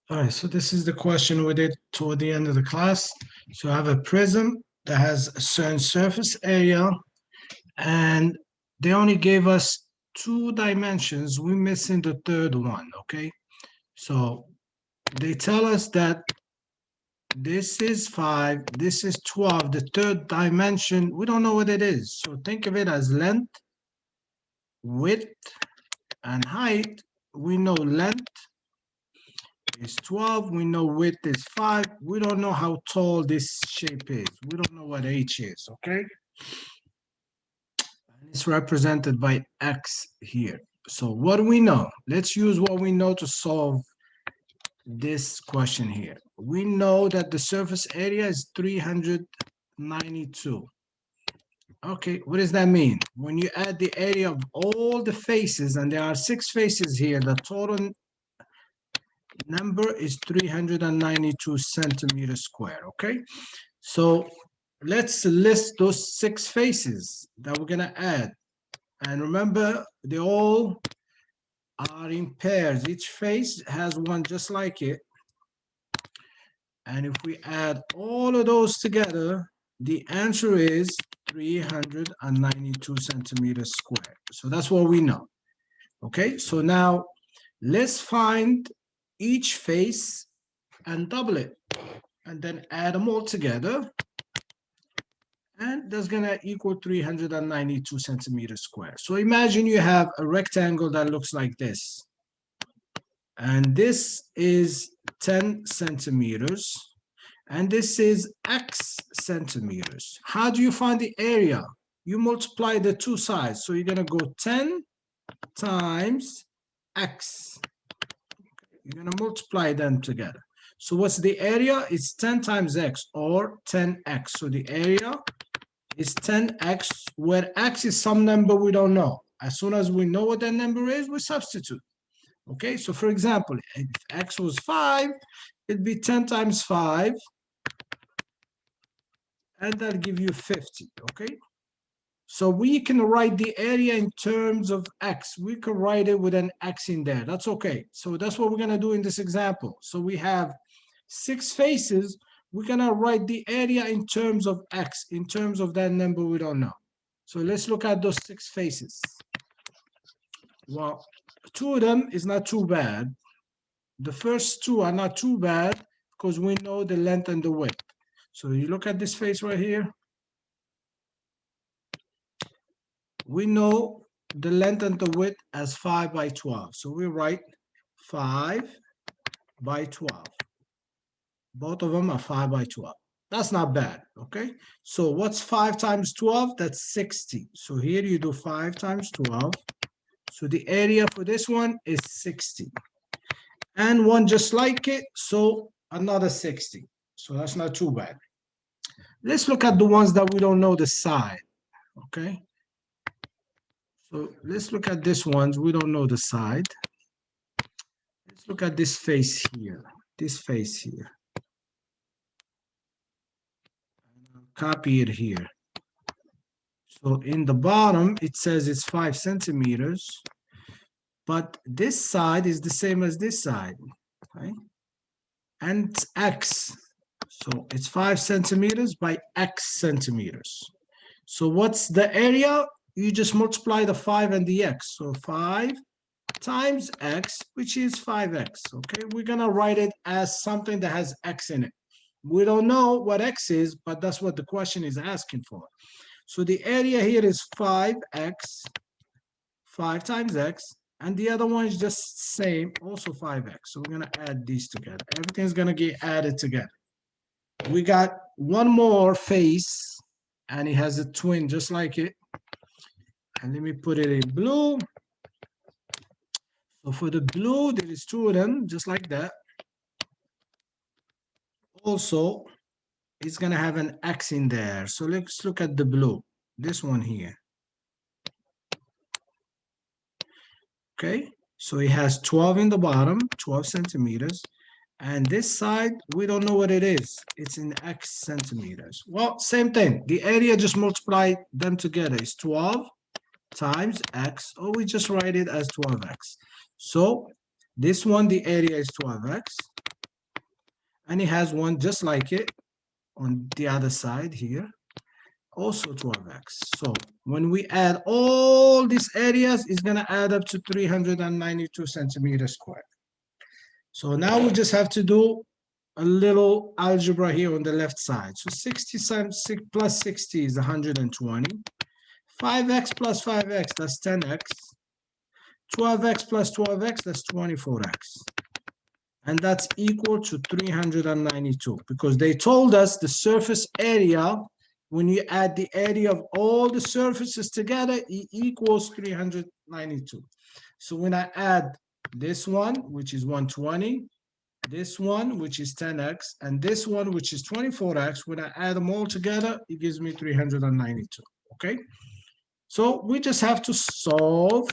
All right, so this is the question we did toward the end of the class. So I have a prism that has a certain surface area, and they only gave us 2 dimensions. We're missing the third one, okay? So they tell us that this is 5, this is 12. The third dimension, we don't know what it is. So think of it as length, width, and height. We know length is 12. We know width is 5. We don't know how tall this shape is. We don't know what h is, okay? And it's represented by x here. So what do we know? Let's use what we know to solve this question here. We know that the surface area is 392. Okay, what does that mean? When you add the area of all the faces, and there are 6 faces here, the total number is 392 centimeters square, okay? So let's list those 6 faces that we're gonna add. And remember, they all are in pairs. Each face has one just like it. And if we add all of those together, the answer is 392 centimeters squared. So that's what we know. Okay, so now let's find each face and double it, and then add them all together. And that's gonna equal 392 centimeters squared. So imagine you have a rectangle that looks like this. And this is 10 centimeters. And this is x centimeters. How do you find the area? You multiply the 2 sides. So you're gonna go 10 times x. You're gonna multiply them together. So what's the area? It's 10 times x, or 10x. So the area is 10x, where x is some number we don't know. As soon as we know what that number is, we substitute. Okay, so for example, if x was 5, it'd be 10 times 5, and that'll give you 50, okay? So we can write the area in terms of x. We can write it with an x in there. That's okay. So that's what we're gonna do in this example. So we have 6 faces. We're gonna write the area in terms of x, in terms of that number we don't know. So let's look at those 6 faces. Well, 2 of them is not too bad. The first 2 are not too bad because we know the length and the width. So you look at this face right here. We know the length and the width as 5 by 12. So we write 5 by 12. Both of them are 5 by 12. That's not bad, okay? So what's 5 times 12? That's 60. So here you do 5 times 12. So the area for this one is 60. And one just like it, so another 60. So that's not too bad. Let's look at the ones that we don't know the side, okay? So let's look at this ones. We don't know the side. Let's look at this face here. This face here. Copy it here. So in the bottom, it says it's 5 centimeters. But this side is the same as this side. Okay? And it's x. So it's 5 centimeters by x centimeters. So what's the area? You just multiply the 5 and the x. So 5 times x, which is 5x. Okay, we're gonna write it as something that has x in it. We don't know what x is, but that's what the question is asking for. So the area here is 5x, 5 times x, and the other one is just same, also 5x. So we're gonna add these together. Everything's gonna get added together. We got one more face, and it has a twin just like it. And let me put it in blue. So for the blue, there is 2 of them, just like that. Also, it's gonna have an X in there. So let's look at the blue, this one here. Okay, so it has 12 in the bottom, 12 centimeters. And this side, we don't know what it is. It's in X centimeters. Well, same thing. The area, just multiply them together. It's 12 times X, or we just write it as 12X. So this one, the area is 12X. And it has one just like it on the other side here, also 12x. So when we add all these areas, it's going to add up to 392 centimeters squared. So now we just have to do a little algebra here on the left side. So 60 plus 60 is 120. 5x plus 5x, that's 10x. 12x plus 12x, that's 24x. And that's equal to 392 because they told us the surface area, when you add the area of all the surfaces together, it equals 392. So when I add this one, which is 120, this one, which is 10x, and this one, which is 24x, when I add them all together, it gives me 392, okay? So we just have to solve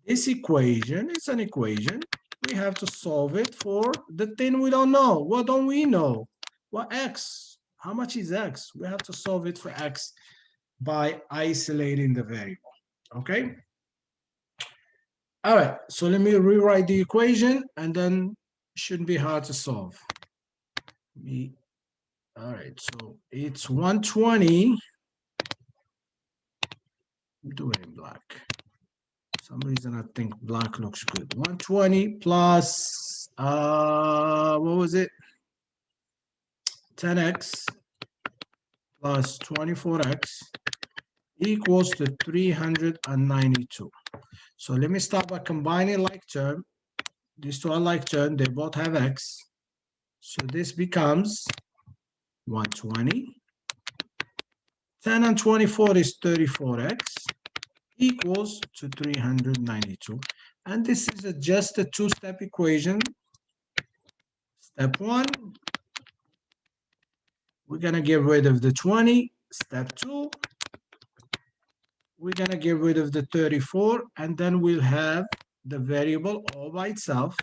this equation. It's an equation. We have to solve it for the thing we don't know. What don't we know? What x? How much is x? We have to solve it for x by isolating the variable, okay? All right, so let me rewrite the equation and then it shouldn't be hard to solve. All right, so it's 120. Do it in black. For some reason I think black looks good. 120 plus what was it? 10x plus 24x equals to 392. So let me start by combining like term. These two are like term, they both have x. So this becomes 120. 10 and 24 is 34x equals to 392. And this is just a two-step equation. Step one, we're going to get rid of the 20. Step two, we're going to get rid of the 34, and then we'll have the variable all by itself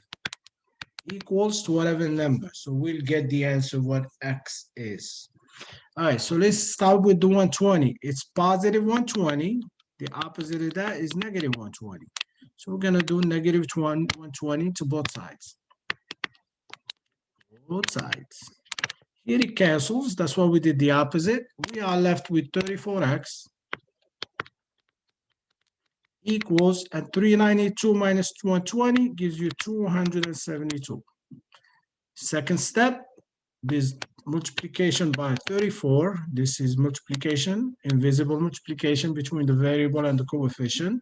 equals to whatever number. So we'll get the answer of what x is. All right, so let's start with the 120. It's positive 120. The opposite of that is negative 120. So we're going to do negative 120 to both sides. Both sides. Here it cancels. That's why we did the opposite. We are left with 34x equals, and 392 minus 120 gives you 272. Second step, this multiplication by 34. This is multiplication, invisible multiplication between the variable and the coefficient.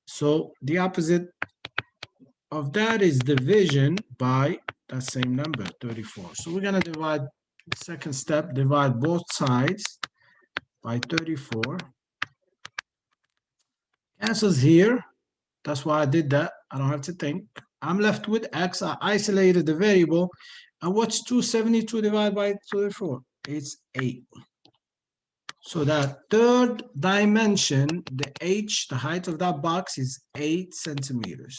So the opposite of that is division by that same number, 34. So we're going to divide, second step, divide both sides by 34. Cancels here. That's why I did that. I don't have to think. I'm left with x. I isolated the variable. And what's 272 divided by 34? It's 8. So that third dimension, the h, the height of that box is 8 centimeters.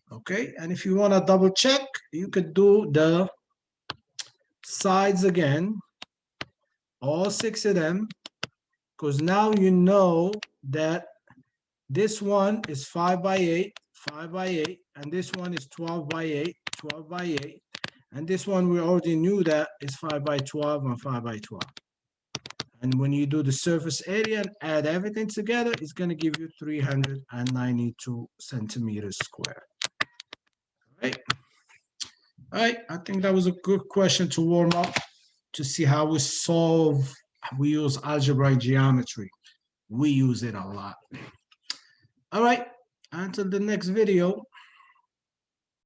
Okay, and if you want to double check, you could do the sides again, all 6 of them, because now you know that this one is 5 by 8, 5 by 8, and this one is 12 by 8, 12 by 8, and this one we already knew that is 5 by 12 and 5 by 12. And when you do the surface area and add everything together, it's going to give you 392 centimeters squared. All right, I think that was a good question to warm up to see how we solve. We use algebraic geometry. We use it a lot. All right, until the next video.